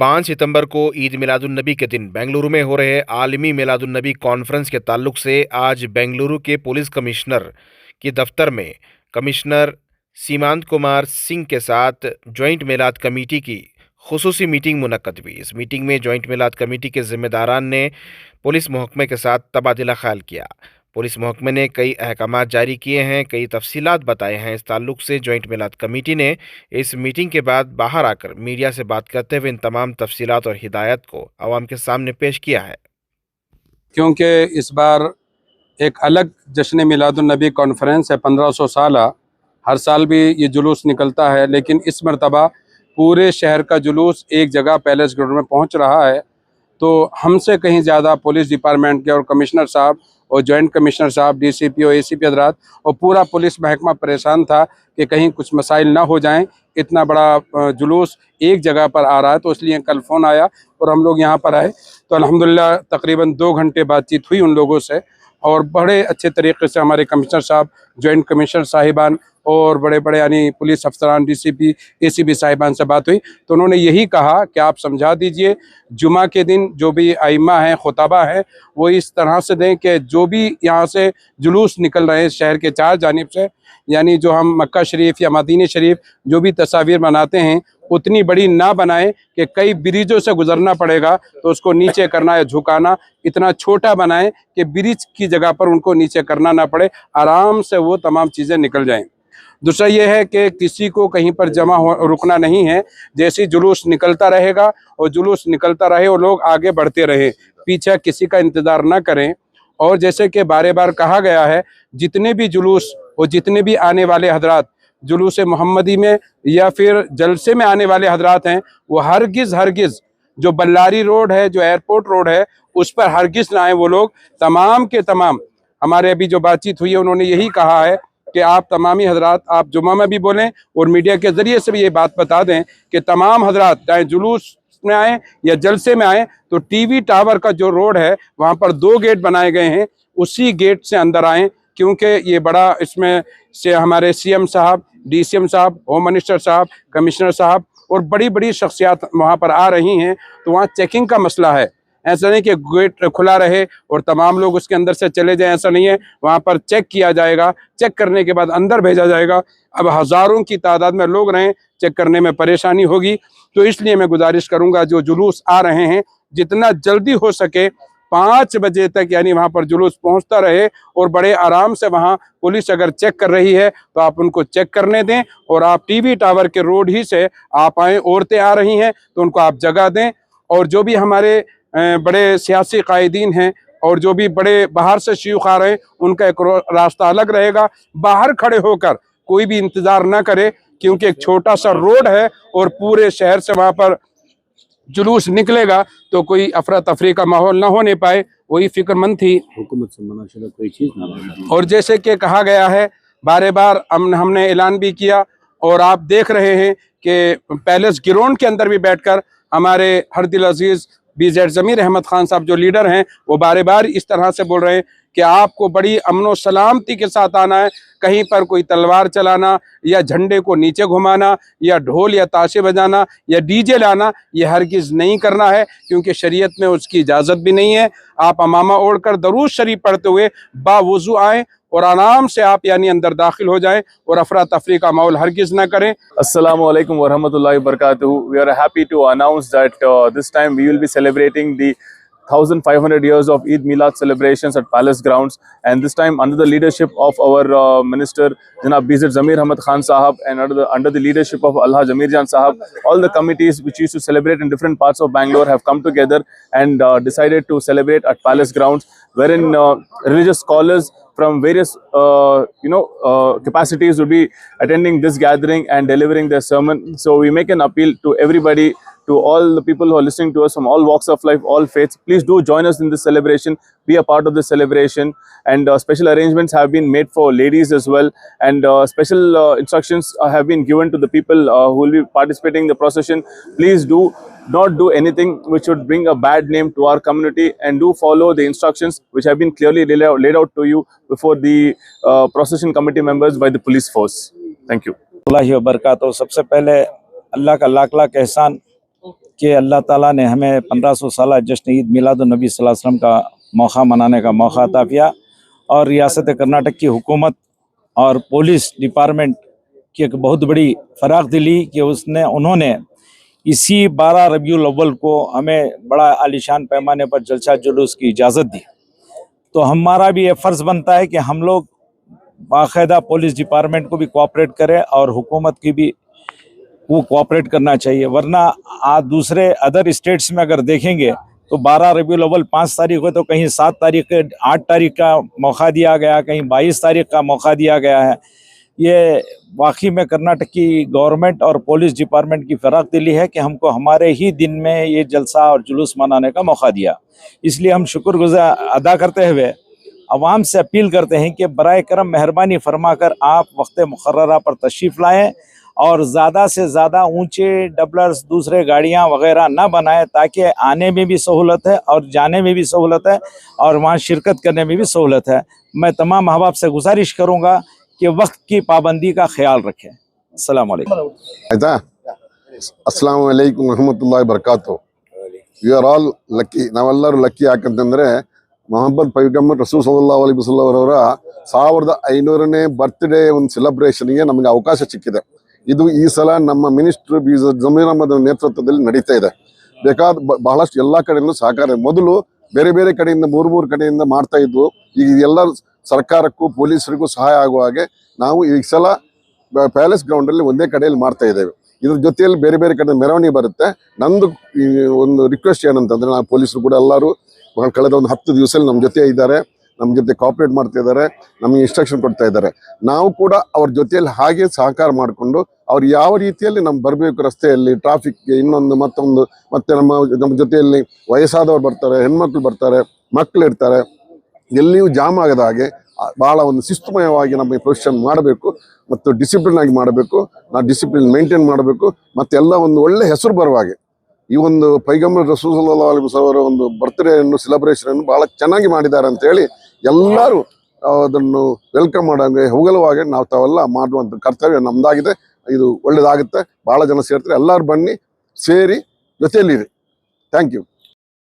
5 सितंबर को ईद मिलादुन्नबी के दिन बेंगलुरु में हो रहे आलमी मिलादुन्नबी कॉन्फ्रेंस के ताल्लुक से आज बेंगलुरु के पुलिस कमिश्नर के दफ्तर में कमिश्नर सीमांत कुमार सिंह के साथ जॉइंट मिलाद कमेटी की खुसूसी मीटिंग मुनक्कद हुई। इस मीटिंग में जॉइंट मिलाद कमेटी के जिम्मेदारान ने पुलिस महकमे के साथ तबादला ख्याल किया। पुलिस महकमे ने कई अहकामात जारी किए हैं, कई तफसीलात बताए हैं। इस ताल्लुक से जॉइंट मिलाद कमेटी ने इस मीटिंग के बाद बाहर आकर मीडिया से बात करते हुए इन तमाम तफसीलात और हिदायत को अवाम के सामने पेश किया है। क्योंकि इस बार एक अलग जश्न मिलादुन्नबी कॉन्फ्रेंस है, 1500 साला, हर साल भी ये जुलूस निकलता है, लेकिन इस मरतबा पूरे शहर का जुलूस एक जगह पैलेस ग्राउंड में पहुंच रहा है। तो हमसे कहीं ज़्यादा पुलिस डिपार्टमेंट के और कमिश्नर साहब और जॉइंट कमिश्नर साहब, डीसीपी और एसीपी हजरात और पूरा पुलिस महकमा परेशान था कि कहीं कुछ मसाइल ना हो जाएं। इतना बड़ा जुलूस एक जगह पर आ रहा है, तो इसलिए कल फ़ोन आया और हम लोग यहाँ पर आए। तो अल्हम्दुलिल्लाह तकरीबन 2 घंटे बातचीत हुई उन लोगों से और बड़े अच्छे तरीके से हमारे कमिश्नर साहब, जॉइंट कमिश्नर साहिबान और बड़े बड़े यानी पुलिस अफसरान, डीसीपी, एसीपी साहिबान से बात हुई। तो उन्होंने यही कहा कि आप समझा दीजिए, जुमा के दिन जो भी आइम्मा हैं, खुतबा हैं, वो इस तरह से दें कि जो भी यहाँ से जुलूस निकल रहे हैं शहर के 4 जानिब से, यानी जो हम मक्का शरीफ या मदीने शरीफ जो भी तस्वीर बनाते हैं उतनी बड़ी ना बनाएं कि कई ब्रिजों से गुजरना पड़ेगा तो उसको नीचे करना या झुकाना, इतना छोटा बनाएं कि ब्रिज की जगह पर उनको नीचे करना ना पड़े, आराम से वो तमाम चीज़ें निकल जाएं। दूसरा ये है कि किसी को कहीं पर रुकना नहीं है। जैसे जुलूस निकलता रहेगा और जुलूस निकलता रहे और लोग आगे बढ़ते रहे, पीछे किसी का इंतज़ार ना करें। और जैसे कि बार बार कहा गया है, जितने भी जुलूस और जितने भी आने वाले हजरात जुलूस मोहम्मदी में या फिर जलसे में आने वाले हजरात हैं, वो हरगिज़ जो बल्लारी रोड है, जो एयरपोर्ट रोड है, उस पर हरगिज़ ना आए वो लोग। तमाम के तमाम हमारे अभी जो बातचीत हुई है उन्होंने यही कहा है कि आप तमामी हजरात, आप जुमा में भी बोलें और मीडिया के ज़रिए से भी ये बात बता दें कि तमाम हजरात चाहे जुलूस में आए या जलसे में आए तो टीवी टावर का जो रोड है वहाँ पर 2 गेट बनाए गए हैं, उसी गेट से अंदर आएँ। क्योंकि ये बड़ा इसमें से हमारे सीएम साहब, डीसीएम साहब, होम मिनिस्टर साहब, कमिश्नर साहब और बड़ी बड़ी शख्सियात वहाँ पर आ रही हैं, तो वहाँ चेकिंग का मसला है। ऐसा नहीं कि गेट खुला रहे और तमाम लोग उसके अंदर से चले जाएं, ऐसा नहीं है। वहाँ पर चेक किया जाएगा, चेक करने के बाद अंदर भेजा जाएगा। अब हज़ारों की तादाद में लोग रहें, चेक करने में परेशानी होगी। तो इसलिए मैं गुजारिश करूँगा, जो जुलूस आ रहे हैं जितना जल्दी हो सके 5 बजे तक यानी वहाँ पर जुलूस पहुँचता रहे और बड़े आराम से वहाँ पुलिस अगर चेक कर रही है तो आप उनको चेक करने दें और आप टीवी टावर के रोड ही से आप आएँ। औरतें आ रही हैं तो उनको आप जगह दें। और जो भी हमारे बड़े सियासी कायदीन हैं और जो भी बड़े बाहर से शयूख आ रहे हैं, उनका एक रास्ता अलग रहेगा। बाहर खड़े होकर कोई भी इंतज़ार ना करे, क्योंकि एक छोटा सा रोड है और पूरे शहर से वहाँ पर जुलूस निकलेगा तो कोई अफरा तफरी का माहौल ना होने पाए, वही फिक्रमंद थी हुकूमत से मनाशुदा कोई चीज़ ना। और जैसे कि कहा गया है, बार बार हमने ऐलान भी किया और आप देख रहे हैं कि पैलेस ग्राउंड के अंदर भी बैठकर हमारे हरदिल अजीज़ BZ ज़मीर अहमद खान साहब जो लीडर हैं, वो बार बार इस तरह से बोल रहे हैं कि आपको बड़ी अमन व सलामती के साथ आना है। कहीं पर कोई तलवार चलाना या झंडे को नीचे घुमाना या ढोल या ताशे बजाना या डीजे लाना, ये हरगिज़ नहीं करना है, क्योंकि शरीयत में उसकी इजाज़त भी नहीं है। आप अमामा ओढ़कर दरूद शरीफ पढ़ते हुए बावुज़ू आएँ और आराम से आप यानी अंदर दाखिल हो जाएं और अफरा तफरी का माहौल हरगिज़ न करें। Assalamu alaikum wa rahmatullahi wa barakatuh. We are happy to announce that this time we will be celebrating the 1500 years of Eid Milad celebrations at Palace Grounds, and this time under the leadership of our Minister Janab BZ Zamir Ahmad Khan Sahab and under the leadership of Alhaj Amir Jan Sahab, all the committees which used to celebrate in different parts of Bangalore have come together and decided to celebrate at Palace Grounds, wherein religious scholars from various capacities will be attending this gathering and delivering their sermon. So we make an appeal to everybody, to all the people who are listening to us from all walks of life, all faiths. Please do join us in this celebration, be a part of this celebration. And special arrangements have been made for ladies as well, and special instructions have been given to the people who will be participating in the procession. Please do not do anything which would bring a bad name to our community, and do follow the instructions which have been clearly laid out to you before the procession committee members by the police force. Thank you. अल्लाह व बरकातहू। सबसे पहले अल्लाह का लाख लाख एहसान कि अल्लाह ताला ने हमें 1500 साला जश्न ईद मिलादुन्नबी सल्लल्लाहु अलैहि वसल्लम का मौका मनाने का मौका अता किया। और रियासत कर्नाटक की हुकूमत और पुलिस डिपार्टमेंट की एक बहुत बड़ी फ़राख दिली कि उन्होंने इसी 12 रबीउल अव्वल को हमें बड़ा आलीशान पैमाने पर जलसा जुलूस की इजाज़त दी। तो हमारा भी ये फ़र्ज़ बनता है कि हम लोग बाकायदा पुलिस डिपार्टमेंट को भी कोऑपरेट करें और हुकूमत की भी वो कोऑपरेट करना चाहिए, वरना आज दूसरे अदर स्टेट्स में अगर देखेंगे तो 12 रबीउल अव्वल 5 तारीख को तो कहीं 7 तारीख 8 तारीख का मौका दिया गया, कहीं 22 तारीख का मौका दिया गया है। ये वाकई में कर्नाटक की गवर्नमेंट और पुलिस डिपार्टमेंट की फ़राख दिली है कि हमको हमारे ही दिन में ये जलसा और जुलूस मनाने का मौका दिया। इसलिए हम शुक्रगुज़ार अदा करते हुए अवाम से अपील करते हैं कि बराए करम मेहरबानी फरमाकर आप वक्त मुकर्ररा पर तशरीफ़ लाएँ और ज़्यादा से ज़्यादा ऊंचे डबलर्स दूसरे गाड़ियां वगैरह ना बनाएं, ताकि आने में भी सहूलत है और जाने में भी सहूलत है और वहां शिरकत करने में भी सहूलत है। मैं तमाम अहबाब से गुजारिश करूंगा कि वक्त की पाबंदी का ख्याल रखें। अस्सलाम वालेकुम। ಆಯ್ತಾ ಅಸ್ಸಲಾಮು ಅಲೈಕುಂ ವರಹಮತುಲ್ಲಾಹಿ ಬರ್ಕಾತು. ಯು ಆರ್ ಆಲ್ ಲಕ್ಕಿ, ನಾವೆಲ್ಲರೂ ಲಕ್ಕಿ. ಯಾಕಂತಂದ್ರೆ ಮೊಹಮ್ಮದ್ ಪೈಗಂಬರ್ ರಸೂಲ್ ಸಲ್ಲಲ್ಲಾಹು ಅಲೈಹಿ ವಸಲ್ಲಂ ಅವರ 1500ನೇ ಬರ್ತ್ಡೇ ಒಂದು ಸೆಲೆಬ್ರೇಷನ್ಗೆ ನಮಗೆ ಅವಕಾಶ ಸಿಕ್ಕಿದೆ. ಇದು ಈ ಸಲ ನಮ್ಮ ಮಿನಿಸ್ಟರ್ ಜಮೀರ್ ಅಹಮದ್ ನೇತೃತ್ವದಲ್ಲಿ ನಡೀತಾ ಇದೆ. ಬೇಕಾದ ಬಹಳಷ್ಟು ಎಲ್ಲ ಕಡೆಯಲ್ಲೂ ಸಹಕಾರ. ಮೊದಲು ಬೇರೆ ಬೇರೆ ಕಡೆಯಿಂದ ಮೂರು ಕಡೆಯಿಂದ ಮಾಡ್ತಾ ಇದ್ವು. ಈಗ ಎಲ್ಲ ಸರ್ಕಾರಕ್ಕೂ ಪೊಲೀಸರಿಗೂ ಸಹಾಯ ಆಗುವ ಹಾಗೆ ನಾವು ಈ ಸಲ ಪ್ಯಾಲೇಸ್ ಗ್ರೌಂಡಲ್ಲಿ ಒಂದೇ ಕಡೆಯಲ್ಲಿ ಮಾಡ್ತಾ ಇದ್ದೇವೆ. ಇದ್ರ ಜೊತೆಯಲ್ಲಿ ಬೇರೆ ಬೇರೆ ಕಡೆ ಮೆರವಣಿಗೆ ಬರುತ್ತೆ. ನಂದು ಒಂದು ರಿಕ್ವೆಸ್ಟ್ ಏನಂತಂದ್ರೆ, ನಾವು ಪೊಲೀಸರು ಕೂಡ ಎಲ್ಲರೂ ಕಳೆದ ಒಂದು 10 ದಿವಸದಲ್ಲಿ ನಮ್ಮ ಜೊತೆ ಇದ್ದಾರೆ, ನಮ್ಮ ಜೊತೆ ಕೋಆಪರೇಟ್ ಮಾಡ್ತಾ ಇದ್ದಾರೆ, ನಮಗೆ ಇನ್ಸ್ಟ್ರಕ್ಷನ್ ಕೊಡ್ತಾ ಇದ್ದಾರೆ. ನಾವು ಕೂಡ ಅವ್ರ ಜೊತೆಯಲ್ಲಿ ಹಾಗೆ ಸಹಕಾರ ಮಾಡಿಕೊಂಡು ಅವ್ರು ಯಾವ ರೀತಿಯಲ್ಲಿ ನಮ್ಮ ಬರಬೇಕು, ರಸ್ತೆಯಲ್ಲಿ ಟ್ರಾಫಿಕ್ಗೆ ಇನ್ನೊಂದು ಮತ್ತೊಂದು, ಮತ್ತೆ ನಮ್ಮ ಜೊತೆಯಲ್ಲಿ ವಯಸ್ಸಾದವ್ರು ಬರ್ತಾರೆ, ಹೆಣ್ಮಕ್ಳು ಬರ್ತಾರೆ, ಮಕ್ಕಳು ಇರ್ತಾರೆ, ಎಲ್ಲಿಯೂ ಜಾಮ್ ಆಗದ ಹಾಗೆ ಭಾಳ ಒಂದು ಶಿಸ್ತುಮಯವಾಗಿ ನಮ್ಮ ಪ್ರೊಫೆಷನ್ ಮಾಡಬೇಕು ಮತ್ತು ಡಿಸಿಪ್ಲಿನ್ ಆಗಿ ಮಾಡಬೇಕು. ನಾವು ಡಿಸಿಪ್ಲಿನ್ ಮೇಂಟೈನ್ ಮಾಡಬೇಕು ಮತ್ತು ಎಲ್ಲ ಒಂದು ಒಳ್ಳೆ ಹೆಸರು ಬರುವ ಹಾಗೆ ಈ ಒಂದು ಪೈಗಂಬರ್ ರಸೂಲ್ ಸಲ್ಲಲ್ಲಾಹು ಅಲೈಹಿ ವಸಲ್ಲಂ ಅವರ ಒಂದು ಬರ್ತ್ಡೇಯನ್ನು ಸೆಲೆಬ್ರೇಷನ್ ಭಾಳ ಚೆನ್ನಾಗಿ ಮಾಡಿದ್ದಾರೆ ಅಂತೇಳಿ ಎಲ್ಲರೂ ಅದನ್ನು ವೆಲ್ಕಮ್ ಮಾಡೋಂಗೆ ಹೊಗಳುವಾಗೆ ನಾವು ತಾವೆಲ್ಲ ಮಾಡುವಂಥ ಕರ್ತವ್ಯ ನಮ್ಮದಾಗಿದೆ. ಇದು ಒಳ್ಳೆಯದಾಗುತ್ತೆ. ಭಾಳ ಜನ ಸೇರ್ತಾರೆ, ಎಲ್ಲರೂ ಬನ್ನಿ, ಸೇರಿ ಜೊತೆಯಲ್ಲಿರಿ. Thank you.